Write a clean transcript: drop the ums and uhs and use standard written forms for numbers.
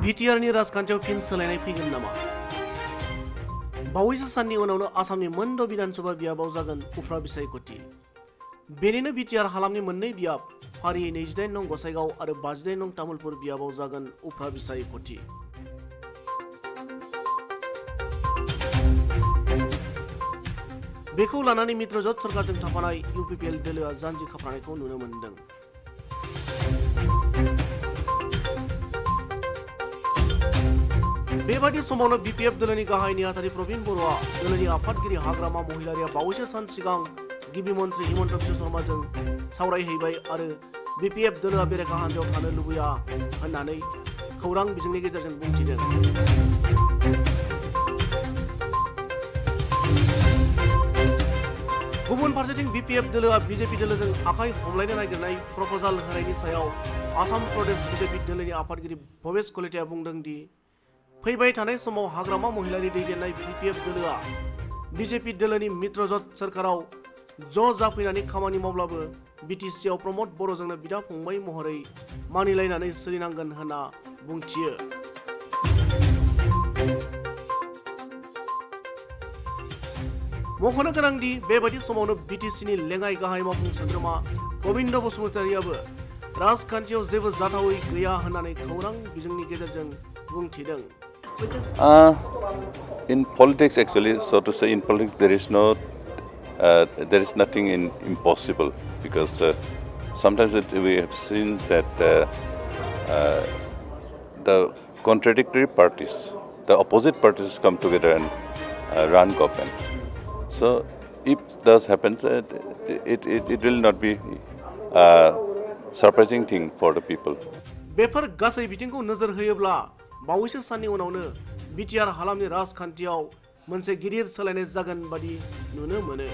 बिटिआरनि राजखान्थियाव फिन सोलायनाय फैगोन नामा? बावैसो साननि उनावनो आसामनि मोनद' बिधानसभा बियाबाव जागोन उफ्रा बिसायख'थि। बेनिनो बिटिआर हालामनि मोननै बियाब फारियै 28 नं गसाइगाव आरो 58 नं तामुलपुर बियाबाव जागोन उफ्रा बिसायख'थि। बेखौ लानानै मित्रजोत सरकारजों थाफानाय इउपिपिएल दोलोआ जानजि खाफ्रानायखौ नुनो मोन्दों। बेबादि समावनो बिपिएफ दोलोनि गाहाय नेहाथारि प्रबिन बर'आ दोलोनि आफादगिरि हाग्रामा महिलारिया बावैसो सान सिगां गिबि मन्त्रि हिमन्त बिश्व शर्माजों सावरायहैबाय आरो बिपिएफ दोलोआ बेरेखा हान्जायाव थानो लुबैया होननानै खौरां बिजोंनि गेजेरजों बुंथिदों। गुबुन फारसेथिं बिपिएफ दोलोआ बिजेपि दोलोजों आखाइ हमलायनो नागिरनाय प्रप'जाल होनायनि सायाव आसाम प्रदेश बिजेपि दोलोनि आफादगिरि भबेश कलिताया बुंदों दि फैबाय थानाय समाव हाग्रामा महिलारि दैदेननाय बिपिएफ दोलोआ बिजेपि दोलोनि मित्रजोत सरकाराव ज' जाफैनानै खामानि मावब्लाबो बिटिसिआव प्रमद बर'जोंनो बिदा फंबाय महरै मानिलायनानै सोलिनांगोन होनना बुंथियो। मख'नो गोनांदि बेबादि समावनो बिटिसिनि लेङाइ गाहाय मावफुं सोद्रोमा गबिन्द बसुमतारियाबो राजखान्थियाव जेबो जाथावै गैया होननानै खौरां बिजोंनि गेजेरजों बुंथिदों। In politics, actually, so to say, in politics there is nothing impossible, because sometimes we have seen that the contradictory parties, the opposite parties, come together and run government. So, if this happens, it will not be a surprising thing for the people. बेफोर गासै बिथिंखौ नोजोर होयोब्ला बावैसो साननि उनावनो BTR हालामनि राजखान्थियाव मोनसे गिदिर सोलायनाय जागोन बादि नुनो मोनो।